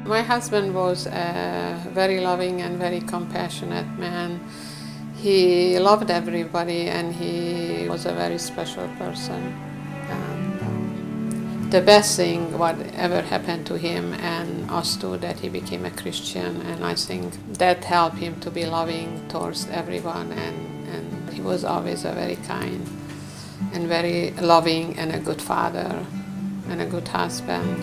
My husband was a very loving and very compassionate man. He loved everybody and he was a very special person. And the best thing what ever happened to him and us too, that he became a Christian, and I think that helped him to be loving towards everyone, and he was always a very kind and very loving and a good father and a good husband.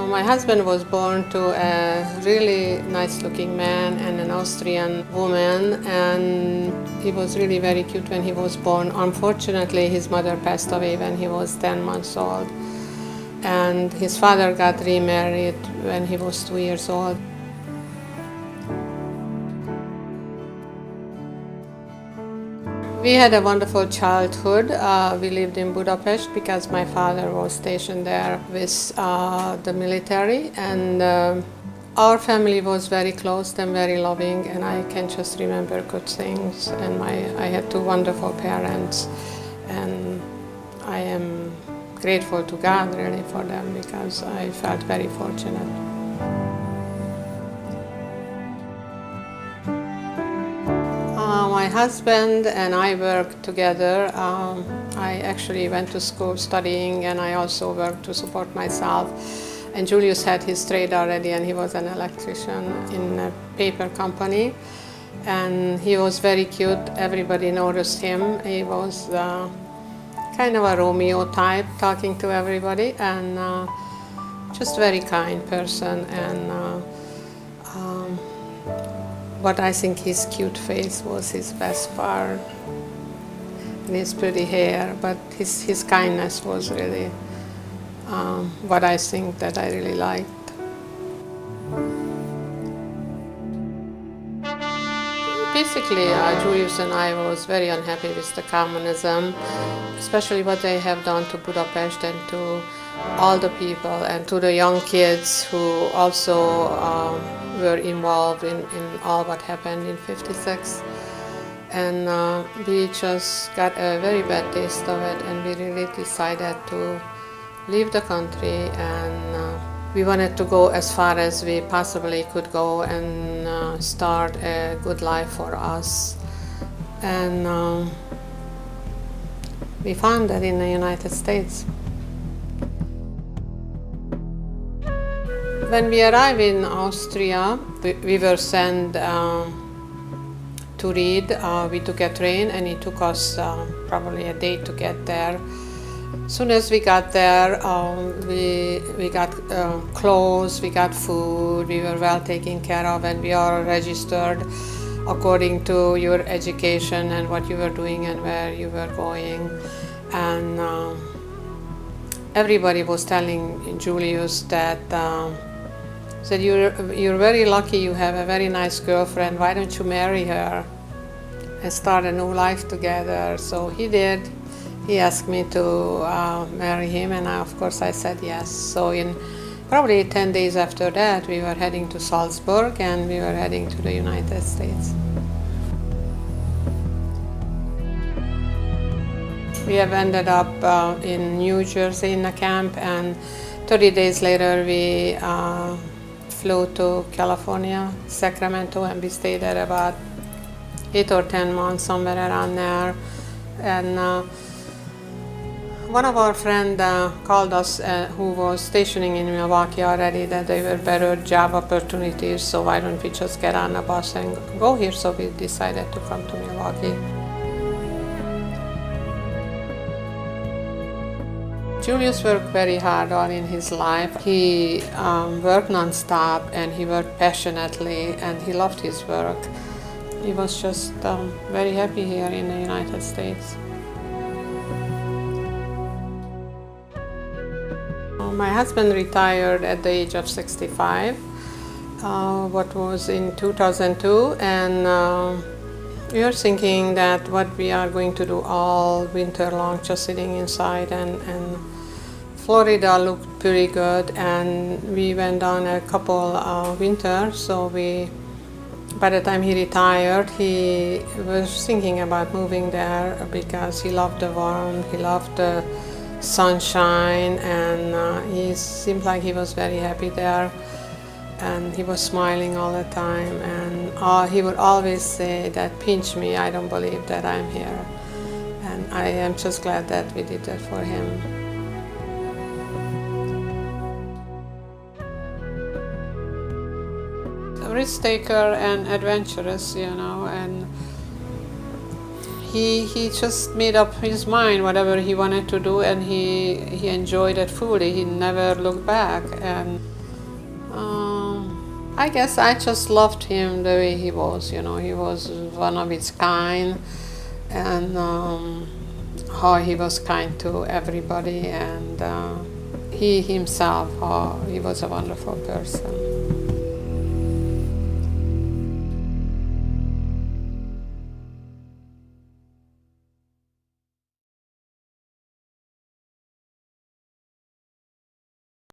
My husband was born to a really nice-looking man and an Austrian woman, and he was really very cute when he was born. Unfortunately, his mother passed away when he was 10 months old, and his father got remarried when he was 2 years old. We had a wonderful childhood. We lived in Budapest because my father was stationed there with the military, and our family was very close and very loving, and I can just remember good things. And I had two wonderful parents, and I am grateful to God really for them because I felt very fortunate. My husband and I worked together. I actually went to school studying, and I also worked to support myself. And Julius had his trade already, and he was an electrician in a paper company. And he was very cute. Everybody noticed him. He was kind of a Romeo type, talking to everybody, and just very kind person. And but I think his cute face was his best part, and his pretty hair, but his kindness was really what I think that I really liked. Basically, Julius and I was very unhappy with the communism, especially what they have done to Budapest and to all the people and to the young kids who also were involved in all what happened in '56. And we just got a very bad taste of it, and we really decided to leave the country, and we wanted to go as far as we possibly could go and start a good life for us. And we found that in the United States. When we arrived in Austria, we were sent to read. We took a train, and it took us probably a day to get there. As soon as we got there, we got clothes, we got food, we were well taken care of, and we are registered according to your education and what you were doing and where you were going. And everybody was telling Julius that said, you're very lucky, you have a very nice girlfriend, why don't you marry her and start a new life together? So he did. He asked me to marry him, and of course I said yes. So in probably 10 days after that, we were heading to Salzburg, and we were heading to the United States. We have ended up in New Jersey in a camp, and 30 days later we flew to California, Sacramento, and we stayed there about 8 or 10 months, somewhere around there. And one of our friends called us who was stationing in Milwaukee already, that there were better job opportunities, so why don't we just get on a bus and go here? So we decided to come to Milwaukee. Julius worked very hard all in his life. He worked non-stop, and he worked passionately, and he loved his work. He was just very happy here in the United States. My husband retired at the age of 65, what was in 2002, and we were thinking that what we are going to do all winter long, just sitting inside, and Florida looked pretty good, and we went on a couple winters, so we By the time he retired, he was thinking about moving there because he loved the warmth, he loved the sunshine, and he seemed like he was very happy there. And he was smiling all the time, and he would always say that, "Pinch me, I don't believe that I'm here." And I am just glad that we did that for him. Risk taker and adventurous, and he just made up his mind whatever he wanted to do, and he enjoyed it fully. He never looked back, and I guess I just loved him the way he was. He was one of its kind, and how he was kind to everybody, and he himself, how he was a wonderful person.